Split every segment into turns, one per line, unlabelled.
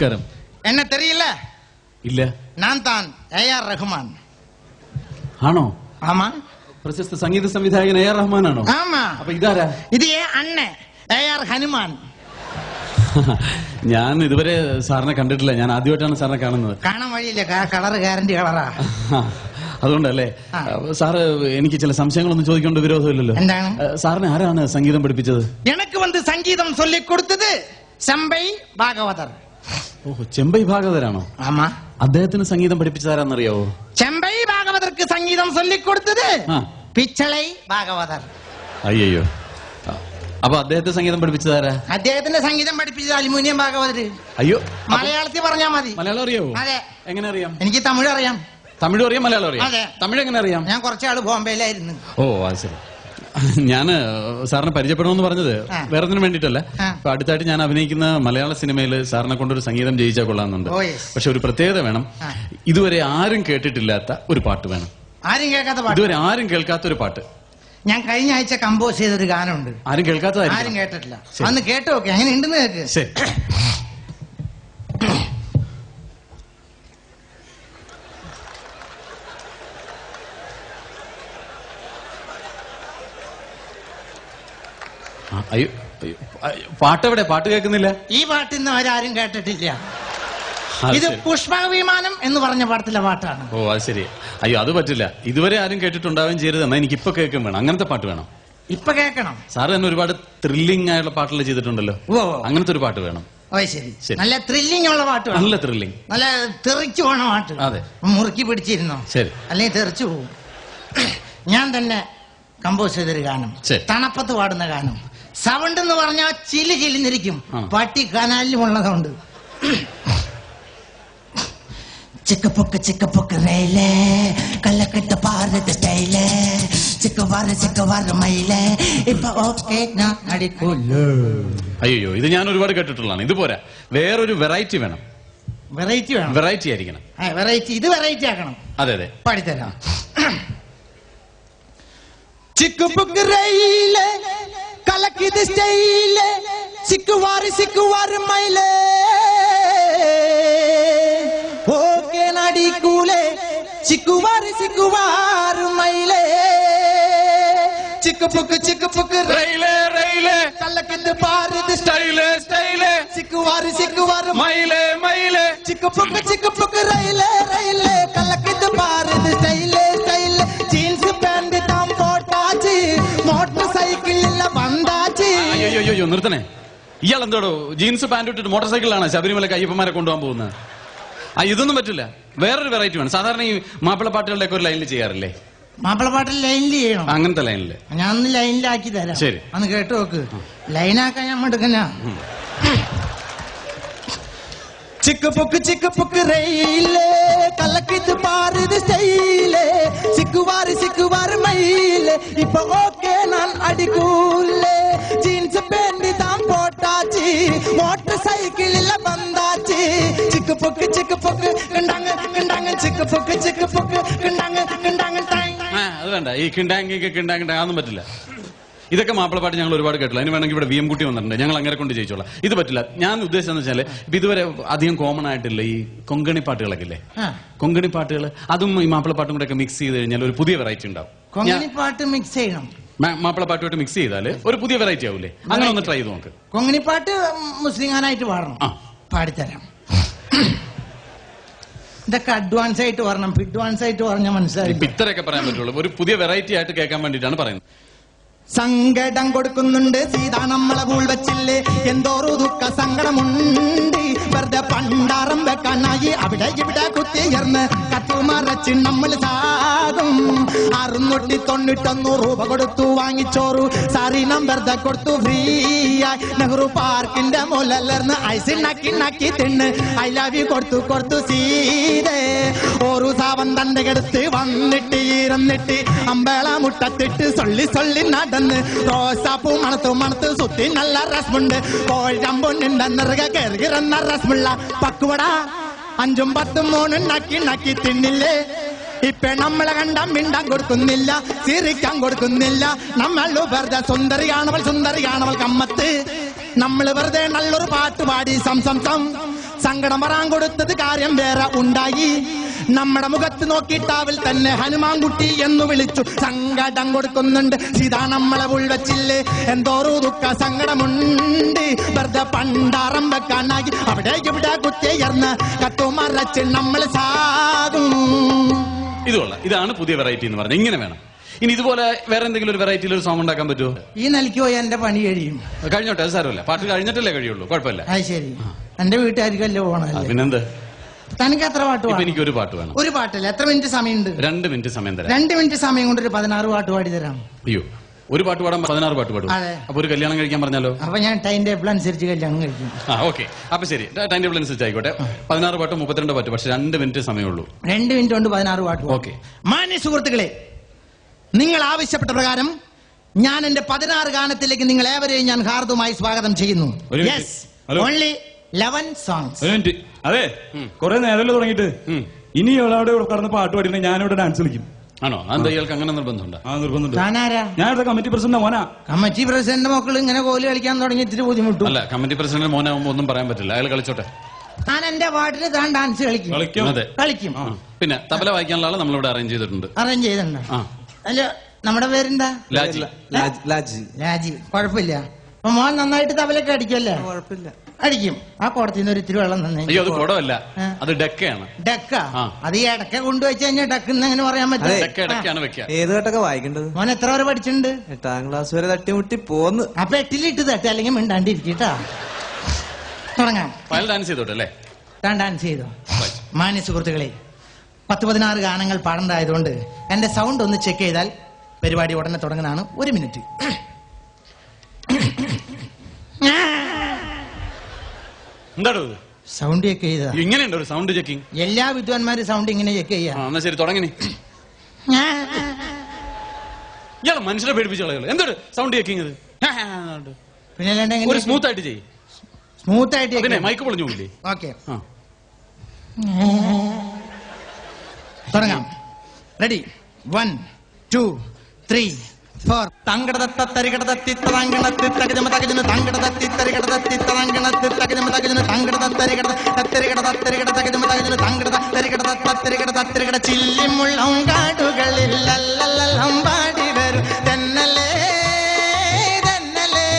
നമസ്കാരം.
എന്നെ തെരിയില്ല?
ഇല്ല.
ഞാൻ താൻ A.R. റഹ്മാൻ.
ആണോ?
ആമാ.
പ്രശസ്ത സംഗീത സംവിധായകൻ A.R. റഹ്മാനാണോ?
ആമാ.
അപ്പൊ ഇതാരാ?
ഇത് അണ്ണ A.R. ഹനുമാൻ.
ഞാൻ ഇതുവരെ സാറിനെ കണ്ടിട്ടില്ല. ഞാൻ ആദ്യമായിട്ടാണ് സാറിനെ കാണുന്നത്.
കാണാൻ വഴിയില്ല, കളർ ഗ്യാരണ്ടി കളറാ.
അതുകൊണ്ടല്ലേ സാറ് എനിക്ക് ചില സംശയങ്ങളൊന്നും ചോദിക്കേണ്ട വിരോധമില്ലല്ലോ.
എന്താണ്?
സാറിന് ആരാണ് സംഗീതം പഠിപ്പിച്ചത്?
എനിക്ക് വന്ന് സംഗീതം ചൊല്ലിക്കൊടുത്തത് ചെമ്പൈ ഭാഗവതർ.
ഓഹോ, ചെമ്പൈ ഭാഗവതരാണോ?
ആമാ.
അദ്ദേഹത്തിന് സംഗീതം പഠിപ്പിച്ചതാരാന്നറിയാവോ?
ചെമ്പൈ ഭാഗവതർക്ക് സംഗീതം ചൊല്ലിക്കൊടുത്തത് പിച്ചളൈ ഭാഗവതർ.
അയ്യോ, അപ്പൊ അദ്ദേഹത്തെ സംഗീതം പഠിപ്പിച്ചതാരാ?
അദ്ദേഹത്തിന്റെ സംഗീതം പഠിപ്പിച്ചത് അലുമിനിയം ഭാഗവതര്.
അയ്യോ,
മലയാളത്തിൽ പറഞ്ഞാ മതി.
മലയാളം അറിയാവോ?
അതെ.
എങ്ങനെ അറിയാം?
എനിക്ക് തമിഴ് അറിയാം.
തമിഴ് അറിയാം, മലയാളം അറിയാം.
അതെ.
തമിഴ് എങ്ങനെ അറിയാം?
ഞാൻ കുറച്ചാള് ബോംബെയിലായിരുന്നു.
ഓ, അത് ശരി. ഞാന് സാറിനെ പരിചയപ്പെടണമെന്ന് പറഞ്ഞത് വേറെ ഒന്നിനും വേണ്ടിയിട്ടല്ല. ഇപ്പൊ അടുത്തായിട്ട് ഞാൻ അഭിനയിക്കുന്ന മലയാള സിനിമയിൽ സാറിനെ കൊണ്ടൊരു സംഗീതം ചെയ്യിച്ചാൽ കൊള്ളാമെന്നുണ്ട്. പക്ഷെ ഒരു പ്രത്യേകത വേണം. ഇതുവരെ ആരും കേട്ടിട്ടില്ലാത്ത ഒരു പാട്ട് വേണം.
ആരും കേൾക്കാത്ത പാട്ട്?
ഇതുവരെ ആരും കേൾക്കാത്ത ഒരു പാട്ട്.
ഞാൻ കഴിഞ്ഞ ആഴ്ച കമ്പോസ് ചെയ്തൊരു ഗാനമുണ്ട്.
ആരും കേൾക്കാത്തതായിരിക്കും.
ആരും കേട്ടിട്ടില്ല. അന്ന് കേട്ടു നോക്കെ അങ്ങനെ ഉണ്ടെന്ന് കേക്ക്.
ശരി. അയ്യോ, പാട്ടെവിടെ? പാട്ട് കേൾക്കുന്നില്ല.
ഈ പാട്ട് ഇന്ന് അവരാരും കേട്ടിട്ടില്ല. ഇത് പുഷ്പവിമാനം എന്ന് പറഞ്ഞ പാടത്തിലെ പാട്ടാണ്.
ഓ, അത് ശരി. അയ്യോ, അത് പറ്റില്ല. ഇതുവരെ ആരും കേട്ടിട്ടുണ്ടാവുകയും ചെയ്യരുത്. എന്നാ എനിക്ക് ഇപ്പൊ കേൾക്കും വേണം. അങ്ങനത്തെ പാട്ട് വേണം.
ഇപ്പൊ കേൾക്കണം.
സാറ് തന്നെ ഒരുപാട് ത്രില്ലിംഗ് ആയുള്ള പാട്ടുകൾ ചെയ്തിട്ടുണ്ടല്ലോ. അങ്ങനത്തെ ഒരു പാട്ട് വേണം.
ഓ, ശരി. നല്ല ത്രില്ലിംഗ് ഉള്ള പാട്ട്. നല്ല
ത്രില്ലിംഗ്,
നല്ല തെറിച്ചു പോണ പാട്ട്.
അതെ.
മുറുക്കി പിടിച്ചിരുന്നോ?
ശരി.
അല്ലെങ്കിൽ തെറിച്ചു പോകും. ഞാൻ തന്നെ കമ്പോസ് ചെയ്തൊരു ഗാനം, തണുപ്പത്ത് പാടുന്ന ഗാനം. സൗണ്ട് എന്ന് പറഞ്ഞാൽ ചിലിന്നിരിക്കും. പട്ടി കനാലിലുമുള്ള സൗണ്ട്. ചിക്കപ്പൊക്ക് റെയിലേ കല്ലക്കെട്ട് പാറത് സ്റ്റൈലേ ചിക്കവാറ് മയിലേ ഇപ്പൊ ഓക്കെ ഞാൻ അടിക്കൂല്ലോ.
അയ്യോ, ഇത് ഞാൻ ഒരുപാട് കേട്ടിട്ടുള്ളതാണ്. ഇത് പോരാ, വേറൊരു വെറൈറ്റി വേണം.
വെറൈറ്റി വേണം.
വെറൈറ്റി ആയിരിക്കണം.
വെറൈറ്റി. ഇത് വെറൈറ്റി ആക്കണം.
അതെ അതെ,
പാടിത്തരാം. ചിക്കപ്പൊക്ക് റെയിലേ കലക്കിത് സ്റ്റൈലേ ചിക്കുവാറ് മയിലേ ഓക്കെ നടിക്കൂലേ ചിക്കുവാറ് മയിലേ ചിക്കുപ്പൊക്ക് റെയിലേ കലക്കിത് പാറത് സ്റ്റൈലേ ചിക്കുവാറ് മയിലേ ചിക്കുപ്പൊക്ക് റെയിലേ കലക്കിത് പാറത് സ്റ്റൈലേ ജീൻസ് പാന്റ് താൻ പോട്ടാച്ച് മോട്ടോർ സൈക്കിളിലെ വന്നാച്ച്.
അയ്യോ, നിർത്തണേ. ഇയാൾ എന്തോടോ ജീൻസ് പാന്റ് ഇട്ടിട്ട് മോട്ടോർ സൈക്കിളിലാണ് ശബരിമലക്ക് അയ്യപ്പന്മാരെ കൊണ്ടുപോകാൻ പോകുന്നത്? ഇതൊന്നും പറ്റില്ല. വേറൊരു വെറൈറ്റി വേണം. സാധാരണ ഈ മാപ്പിള പാട്ടുകളുടെ ഒക്കെ ഒരു ലൈനിൽ ചെയ്യാറില്ലേ?
മാപ്പിള പാട്ടിൽ ലൈനിൽ ചെയ്യണം.
അങ്ങനത്തെ ലൈനില്
ഞാൻ ഒന്ന് ലൈനിലാക്കി തരാം. ശരി, അന്ന് കേട്ടു നോക്ക്. ലൈനാക്കാൻ ഞാൻ എടുക്കണ. ചിക്കപ്പൊക്ക് റെയിലേ കലക്കിത് പാറത് സ്റ്റൈലേ ചിക്കുവാറ് മയിലേ ഇപ്പൊ ഓക്കെ ഞാൻ അടിക്കൂലേ ജീൻസ് പാന്റ് താൻ പോട്ടാച്ച് മോട്ടോർ സൈക്കിളിലെ വന്നാച്ച് ചിക്കപ്പൊക്ക് കിണ്ടാങ്ങ് ചിക്കപ്പൊക്ക് കിണ്ടാങ്ങ്.
അത് വേണ്ട. ഈ കിണ്ടാങ്ങി അതൊന്നും പറ്റില്ല. ഇതൊക്കെ മാപ്പിളപ്പാട്ട് ഞങ്ങൾ ഒരുപാട് കേട്ടില്ല. അതിന് വേണമെങ്കിൽ ഇവിടെ VM കുട്ടി വന്നിട്ടുണ്ട്, ഞങ്ങൾ അങ്ങനെ കൊണ്ട് ജയിച്ചോളാം. ഇത് പറ്റില്ല. ഞാൻ ഉദ്ദേശിച്ചെന്ന് വെച്ചാല് ഇതുവരെ അധികം കോമൺ ആയിട്ടില്ല ഈ കൊങ്കണി പാട്ടുകളൊക്കെ ഇല്ലേ? കൊങ്കണി പാട്ടുകൾ, അതും ഈ മാപ്പിളപ്പാട്ടും കൂടെ ഒക്കെ മിക്സ് ചെയ്ത് കഴിഞ്ഞാൽ ഒരു പുതിയ വെറൈറ്റി ഉണ്ടാവും.
കൊങ്കണി പാട്ട് മിക്സ് ചെയ്യണം.
മാപ്പിളപ്പാട്ടുമായിട്ട് മിക്സ് ചെയ്താല് ഒരു പുതിയ വെറൈറ്റി ആവൂലേ? അങ്ങനെ ഒന്ന് ട്രൈ ചെയ്ത് നോക്ക്.
കൊങ്കണി പാട്ട് മുസ്ലിം ഗാനായിട്ട് പാടണം. പാടിത്തരാം. ഇതൊക്കെ അഡ്വാൻസ് ആയിട്ട് പറയണം. അഡ്വാൻസ് ആയിട്ട് പറഞ്ഞാൽ മനസ്സിലായി.
ഇത്രയൊക്കെ പറയാൻ പറ്റുള്ളൂ. ഒരു പുതിയ വെറൈറ്റി ആയിട്ട് കേൾക്കാൻ വേണ്ടിയിട്ടാണ് പറയുന്നത്.
സങ്കടം കൊടുക്കുന്നുണ്ട് സീതാ നമ്മളെ കൂൾ വെച്ചില്ലേ എന്തോരു ദുഃഖ സങ്കടമുണ്ട് വെറുതെ പണ്ടാറം വെക്കാനായി അവിടെ ഇവിടെ കുത്തിയർന്ന് കത്തുമറച്ച് നമ്മൾ സാകും 691 രൂപ കൊടുത്തു വാങ്ങിച്ചോറു സാരി നമ്പർ കൊടുത്തു ഫ്രീ ആയി നെഹ്റു പാർക്കിന്റെ മുലർന്ന് ഐസ് നക്കി തിണ്ണ് ഐ ലവ് യു കൊടുത്തു സീതേ ഒരു സാവൻ തന്റെ കെടുത്ത് വന്നിട്ട് ഇരുന്നിട്ട് അമ്പേള മുട്ടത്തിട്ട് സൊള്ളി നടന്ന് റോസാപ്പൂ മണത്ത് സുത്തി നല്ല രസമുണ്ട് കോഴമ്പുണ്ട് നിറക കയറുന്ന രസമുള്ള പക്കുവട 5ഉം 10ഉം 3 നക്കി തിന്നില്ലേ ഇപ്പൊ നമ്മളെ കണ്ട മിണ്ടാൻ കൊടുക്കുന്നില്ല ചിരിക്കാൻ കൊടുക്കുന്നില്ല നമ്മൾ വെറുതെ സുന്ദരി കാണവൾ കമ്മത്ത് നമ്മൾ വെറുതെ നല്ലൊരു പാട്ട് പാടി സം സങ്കടം വരാൻ കൊടുത്തത് കാര്യം വേറെ ഉണ്ടായി. നമ്മുടെ മുഖത്ത് നോക്കിയിട്ടാവിൽ തന്നെ ഹനുമാൻകുട്ടി എന്ന് വിളിച്ചു. സങ്കടം കൊടുക്കുന്നുണ്ട് സീതാ നമ്മളെ ഉൾവച്ചില്ലേ, എന്തോറു ദുഃഖ സങ്കടമുണ്ട്, വെറുതെ പണ്ടാറം വെക്കാനായി അവിടെ ഇവിടെ കുത്തിയർന്ന് കട്ടുമറച്ച് നമ്മൾ സാകും.
ഇതാണ് പുതിയ വെറൈറ്റി എന്ന് പറഞ്ഞത്. ഇങ്ങനെ വേണം. ഇനി ഇതുപോലെ വേറെ എന്തെങ്കിലും ഒരു വെറൈറ്റിയിൽ ഒരു സോങ് ഉണ്ടാക്കാൻ പറ്റുമോ?
ഈ നിലയ്ക്ക് പോയി എന്റെ പണി കഴിയും.
കഴിഞ്ഞോട്ടെ, അത് സാരമില്ല. പാട്ട് കഴിഞ്ഞിട്ടല്ലേ കഴിയുള്ളൂ, കുഴപ്പമില്ല.
അത് ശരി, എന്റെ വീട്ടുകാർക്കല്ലേ പോകണം.
പിന്നെന്ത്?
തനിക്ക് എത്ര പാട്ട് വേണം?
എനിക്ക് ഒരു പാട്ട് വേണം.
ഒരു പാട്ടില്ല. എത്ര മിനിറ്റ് സമയമുണ്ട്?
2 മിനിറ്റ് സമയം തരാം.
2 മിനിറ്റ് സമയം കൊണ്ട് ഒരു 16 പാട്ട് പാടി തരാം.
അയ്യോ, ഒരു പാട്ട് പാടാൻ 16 പാട്ട് പാടും. അപ്പൊ ഒരു കല്യാണം കഴിക്കാൻ പറഞ്ഞാലോ?
അപ്പൊ ഞാൻ ടൈം ടേബിൾ അനുസരിച്ച് കല്യാണം കഴിക്കും.
ഓക്കെ, അപ്പൊ ശരി, ടൈം ടേബിൾ അനുസരിച്ച് ആയിക്കോട്ടെ. 16 പാട്ട് 32 പാട്ട്, പക്ഷെ 2 മിനിറ്റ് സമയമുള്ളൂ.
2 മിനിറ്റ് കൊണ്ട് 16 പാട്ട്.
ഓക്കെ.
മാന്യ സുഹൃത്തുക്കളെ, നിങ്ങൾ ആവശ്യപ്പെട്ട പ്രകാരം ഞാൻ എന്റെ 16 ഗാനത്തിലേക്ക് നിങ്ങൾ ഏവരെയും ഞാൻ ഹാർദവുമായി സ്വാഗതം ചെയ്യുന്നു. Yes, only 11 songs.
അതെ, കുറെ നേരമല്ലോ തുടങ്ങിയിട്ട്. ഇനി അവിടെ കടന്ന് പാട്ട് പാടിയിട്ട് ഞാനിവിടെ ഡാൻസ് കളിക്കും.
ആണോ? എന്താ ഇയാൾക്ക് അങ്ങനെ നിർബന്ധമുണ്ട്?
ഞാനിവിടെ കമ്മിറ്റി പ്രസിഡന്റ് മോനാ.
കമ്മിറ്റി പ്രസിഡന്റ് മക്കൾ ഇങ്ങനെ കോല് കളിക്കാൻ തുടങ്ങി ഇത്തിരി ബുദ്ധിമുട്ടും.
അല്ല, കമ്മിറ്റി പ്രസിഡന്റ് മോനാവുമ്പോ ഒന്നും പറയാൻ പറ്റില്ല. അയാൾ കളിച്ചോട്ടെ.
ഞാൻ എന്റെ പാട്ടിന് താൻ ഡാൻസ് കളിക്കും.
അതെ, കളിക്കും. പിന്നെ തബല വായിക്കാനുള്ള ആളെ നമ്മളിവിടെ അറേഞ്ച് ചെയ്തിട്ടുണ്ട്.
അറേഞ്ച് ചെയ്തിട്ടുണ്ട്. അല്ല, നമ്മുടെ പേരെന്താ?
ലാജി.
കുഴപ്പമില്ല. അപ്പൊ മോൻ നന്നായിട്ട് തബലൊക്കെ അടിക്കുമല്ലേ?
കുഴപ്പമില്ല,
അടിക്കും. ആ കുടത്തിന്ന് ഒരു ഇത്തിരി വെള്ളം തന്നെ.
അയ്യോ, അത് കുടമല്ല, അത് ഡെക്കയാണ്.
ഡെക്ക? അത് ഈ ഇടക്ക കൊണ്ടുവച്ച് കഴിഞ്ഞാൽ ഡെക്കെന്ന് എങ്ങനെ പറയാൻ പറ്റും?
ഏത് കേട്ടൊക്കെ വായിക്കേണ്ടത്?
മോൻ എത്ര വരെ പഠിച്ചിട്ടുണ്ട്?
8ാം ക്ലാസ് വരെ തട്ടിമുട്ടി പോന്ന്.
അപ്പൊ 8ലിട്ട് തട്ടി, അല്ലെങ്കിൽ മിണ്ടാണ്ടിരിക്കട്ടാ. തുടങ്ങാം.
ഡാൻസ് ചെയ്തോട്ടെ അല്ലേ?
താൻ ഡാൻസ് ചെയ്തോ. മാന്യ സുഹൃത്തുക്കളെ, 10-16 ഗാനങ്ങൾ പാടേണ്ടതായതുകൊണ്ട് എന്റെ സൗണ്ട് ഒന്ന് ചെക്ക് ചെയ്താൽ പരിപാടി ഉടനെ തുടങ്ങുന്നതാണ്. 1 മിനിറ്റ്.
എന്താണോ
സൗണ്ട് ചെക്ക് ചെയ്ത?
ഇങ്ങനെയുണ്ടോ ഒരു സൗണ്ട് ചെക്കിങ്?
എല്ലാ വിദ്വാൻമാരും സൗണ്ട് ഇങ്ങനെ ചെക്ക് ചെയ്യാം.
എന്നാ ശരി, തുടങ്ങി. ഇയാളെ മനുഷ്യരെ പേടിപ്പിച്ച കളയുള്ളൂ. എന്തൊരു സൗണ്ട് ചെക്കിങ് ഇത്?
പിന്നെ
ഒരു സ്മൂത്ത് ആയിട്ട് ചെയ്യും.
സ്മൂത്ത് ആയിട്ട്
പിന്നെ മൈക്ക് പൊളിഞ്ഞു പോയില്ലേ?
ഓക്കെ, തുടങ്ങാം. റെഡി? 1 2 3 4. തങ്കടതത്തരികടതത്തി തരങ്കണത്തി തകജമ തകജന തങ്കടതത്തി തരികടതത്തി തരങ്കണത്തി തകജമ തകജന തങ്കടതത്തരികട തത്തരികടതത്തരികട തകജമ തകജന തങ്കടതത്തരികടതത്തരികടതത്തരികട ചില്ലിമുള്ളം കാടുകളിൽ ലല്ലല്ലം പാടി വരും തെന്നലേ തെന്നലേ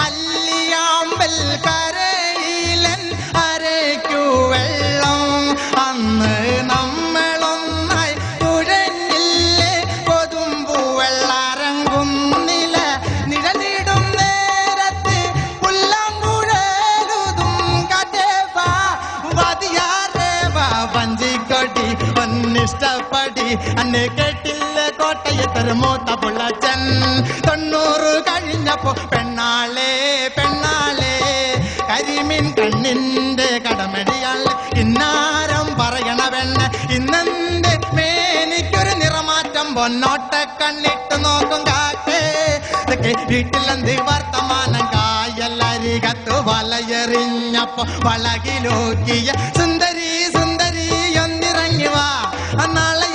അല്ലിയാമ്പൽ കരയിലൻ അരയ്ക്കു വെള്ളം അന്ന് നമ്മളൊന്നായി തുഴഞ്ഞില്ലേ കൊതുമ്പു വെള്ളാരങ്കുന്നില നിഴലിടും നേരത്ത് പുല്ലാങ്കുഴലുതും കടേവാ വതിയാറേവാ വഞ്ചിക്കൊടി ഒന്നിഷ്ടപ്പടി അന്ന് കേട്ടില്ല കോട്ടയത്തൊരു മൂത്ത പുള്ളച്ചൻ 90 കഴിഞ്ഞപ്പോ പെണ്ണാളെ പെണ്ണാളെ കരിമീൻ കണ്ണിന്റെ കടമടിയാൾ ഇന്നാരം പറയണ പെണ്ണ് ഇന്നെന്റെ മേനിക്കൊരു നിറമാറ്റം പൊന്നോട്ട കണ്ണിട്ട് നോക്കും കാക്കേ വീട്ടിലെന്ത് വർത്തമാനം കായല്ലരികത്ത് വലയെറിഞ്ഞപ്പോ വളകിലോക്കിയ സുന്ദരി സുന്ദരി ഒന്നിറങ്ങി വാ നാളെ